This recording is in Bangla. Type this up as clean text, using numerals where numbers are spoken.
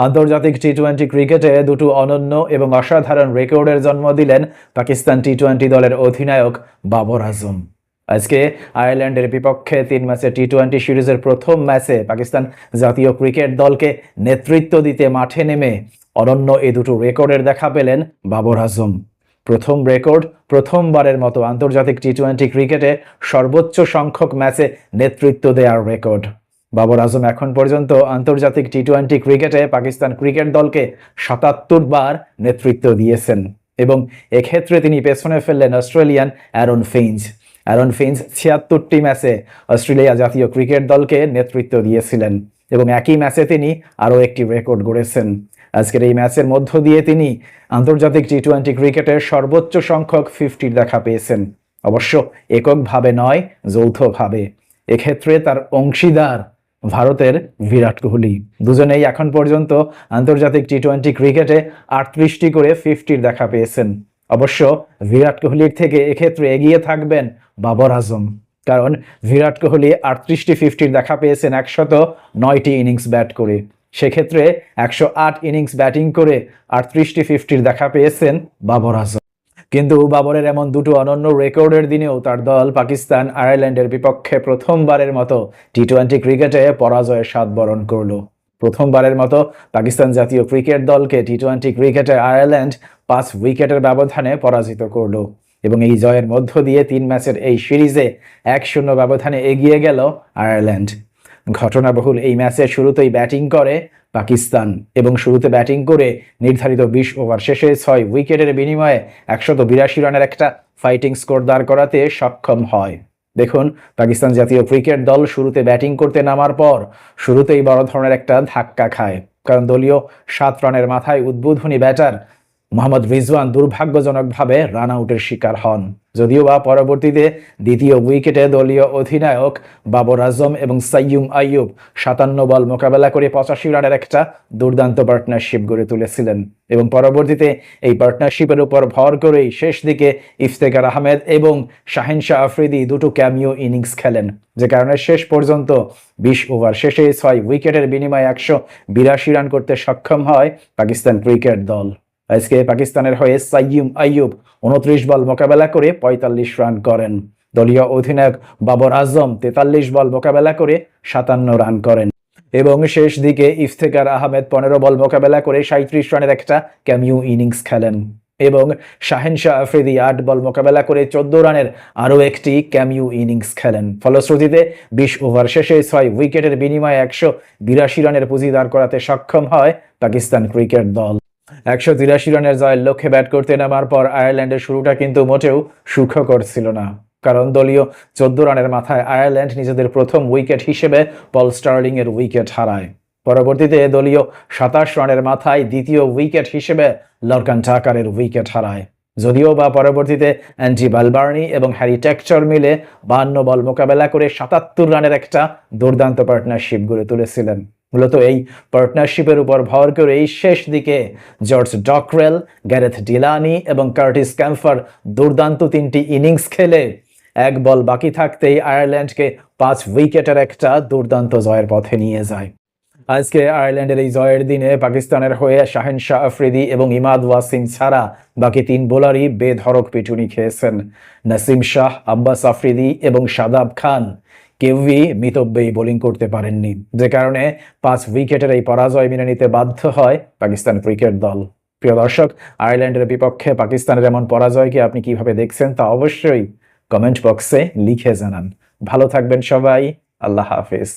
আন্তর্জাতিক টি-টোয়েন্টি ক্রিকেটে দুটো অনন্য এবং অসাধারণ রেকর্ডের জন্ম দিলেন পাকিস্তান টি-টোয়েন্টি দলের অধিনায়ক বাবর আজম। আজকে আয়ারল্যান্ডের বিপক্ষে 3 ম্যাচের টি-টোয়েন্টি সিরিজের প্রথম ম্যাচে পাকিস্তান জাতীয় ক্রিকেট দলকে নেতৃত্ব দিতে মাঠে নেমে অনন্য এই দুটো রেকর্ডের দেখা পেলেন বাবর আজম। প্রথম রেকর্ড, প্রথমবারের মতো আন্তর্জাতিক টি-টোয়েন্টি ক্রিকেটে সর্বোচ্চ সংখ্যক ম্যাচে নেতৃত্ব দেওয়ার রেকর্ড। বাবর আজম এখন পর্যন্ত আন্তর্জাতিক টি-টোয়েন্টি ক্রিকেটে পাকিস্তান ক্রিকেট দলকে ৭৭ বার নেতৃত্ব দিয়েছেন এবং এক্ষেত্রে তিনি পেছনে ফেললেন Australian Aaron Finch. Aaron Finch ৭৬টি ম্যাচে অস্ট্রেলিয়া জাতীয় ক্রিকেট দলকে নেতৃত্ব দিয়েছিলেন এবং একই ম্যাচে তিনি আরও একটি রেকর্ড গড়েছেন। আজকের এই ম্যাচের মধ্য দিয়ে তিনি আন্তর্জাতিক টি-টোয়েন্টি ক্রিকেটের সর্বোচ্চ সংখ্যক 50 দেখা পেয়েছেন, অবশ্য এককভাবে নয়, যৌথভাবে। এক্ষেত্রে তার অংশীদার ভারতের বিরাট কোহলি। দুজনেই এখন পর্যন্ত আন্তর্জাতিক টি-টোয়েন্টি ক্রিকেটে 38টি করে 50 দেখা পেয়েছেন। অবশ্য বিরাট কোহলির থেকে এক্ষেত্রে এগিয়ে থাকবেন বাবর আজম, কারণ বিরাট কোহলি 38টি 50 দেখা পেয়েছেন 109টি ইনিংস ব্যাট করে। সেক্ষেত্রে 108 ইনিংস ব্যাটিং করে 38টি 50 দেখা পেয়েছেন বাবর আজম। কিন্তু বাবরের এমন দুটো অনন্য রেকর্ডের দিনেও তার দল পাকিস্তান আয়ারল্যান্ডের বিপক্ষে প্রথমবারের মতো টি-টোয়েন্টি ক্রিকেটে পরাজয়ের স্বাদ বরণ করল। প্রথমবারের মতো পাকিস্তান জাতীয় ক্রিকেট দলকে টি-টোয়েন্টি ক্রিকেটে আয়ারল্যান্ড 5 উইকেটের ব্যবধানে পরাজিত করল এবং এই জয়ের মধ্য দিয়ে 3 ম্যাচের এই সিরিজে 1-0 ব্যবধানে এগিয়ে গেল আয়ারল্যান্ড। ঘটনাবহুল এই ম্যাচে শুরুতেই ব্যাটিং করে পাকিস্তান এবং শুরুতে ব্যাটিং করে নির্ধারিত 20 ওভার শেষে 6 উইকেটের বিনিময়ে 182 রানের একটা ফাইটিং স্কোর দাঁড় করাতে সক্ষম হয়। দেখুন, পাকিস্তান জাতীয় ক্রিকেট দল শুরুতে ব্যাটিং করতে নামার পর শুরুতেই বড় ধরনের একটা ধাক্কা খায়, কারণ দলীয় 7 রানের মাথায় উদ্বোধনী ব্যাটার মোহাম্মদ রিজওয়ান দুর্ভাগ্যজনকভাবে রান আউটের শিকার হন। যদিও বা পরবর্তীতে দ্বিতীয় উইকেটে দলীয় অধিনায়ক বাবর আজম এবং সাইয়ুম আইয়ুব 57 বল মোকাবেলা করে 85 রানের একটা দুর্দান্ত পার্টনারশিপ গড়ে তুলেছিলেন এবং পরবর্তীতে এই পার্টনারশিপের উপর ভর করেই শেষ দিকে ইফতেখার আহমেদ এবং শাহিন শাহ আফ্রিদি দুটো ক্যামিও ইনিংস খেলেন, যে কারণে শেষ পর্যন্ত 20 ওভার শেষে 6 উইকেটের বিনিময়ে 182 রান করতে সক্ষম হয় পাকিস্তান ক্রিকেট দল। আজকে পাকিস্তানের হয়ে সাইয়ুম আইয়ুব 29 বল মোকাবেলা করে 45 রান করেন। দলীয় অধিনায়ক বাবর আজম 43 বল মোকাবেলা করে 57 রান করেন এবং শেষ দিকে ইফতেখার আহমেদ 15 বল মোকাবেলা করে 37 রানের একটা ক্যামিও ইনিংস খেলেন এবং শাহিন শাহ আফ্রিদি 8 বল মোকাবেলা করে 14 রানের আরও একটি ক্যামিও ইনিংস খেলেন। ফলশ্রুতিতে 20 ওভার শেষে 6 উইকেটের বিনিময়ে 182 রানের পুঁজি দাঁড় করাতে সক্ষম হয় পাকিস্তান ক্রিকেট দল। 183 রানের জয়ের লক্ষ্যে ব্যাট করতে নামার পর আয়ারল্যান্ডের শুরুটা কিন্তু মোটেও সুখকর ছিল না, কারণ দলীয় 14 রানের মাথায় আয়ারল্যান্ড নিজেদের প্রথম উইকেট হিসেবে পল স্টার্লিং এর উইকেট হারায়। পরবর্তীতে দলীয় 27 রানের মাথায় দ্বিতীয় উইকেট হিসেবে লরকান টাকারের উইকেট হারায়। যদিও বা পরবর্তীতে অ্যান্ডি বালবার্নি এবং হ্যারি টেক্টর মিলে 52 বল মোকাবেলা করে 77 রানের একটা দুর্দান্ত পার্টনারশিপ গড়ে তুলেছিলেন। মূলত এই পার্টনারশিপের উপর ভর করে এই শেষ দিকে জর্জ ডকরেল, গ্যারেথ ডিলানি এবং কার্টিস ক্যাম্পার দুর্দান্ত 3টি ইনিংস খেলে 1 বল বাকি থাকতেই আয়ারল্যান্ডকে 5 উইকেটের একটা দুর্দান্ত জয়ের পথে নিয়ে যায়। আজকে আয়ারল্যান্ডের এই জয়ের দিনে পাকিস্তানের হয়ে শাহিন শাহ আফ্রিদি এবং ইমাদ ওয়াসিম ছাড়া বাকি 3 বোলারই বেধড়ক পিটুনি খেয়েছেন। নাসিম শাহ, আব্বাস আফ্রিদি এবং শাদাব খান কেউই মিতব্যয়ী বোলিং করতে পারেননি, যে কারণে 5 উইকেটের এই পরাজয় মেনে নিতে বাধ্য হয় পাকিস্তান ক্রিকেট দল। প্রিয় দর্শক, আয়ারল্যান্ডের বিপক্ষে পাকিস্তানের এমন পরাজয়কে আপনি কিভাবে দেখছেন তা অবশ্যই কমেন্ট বক্সে লিখে জানান। ভালো থাকবেন সবাই, আল্লাহ হাফেজ।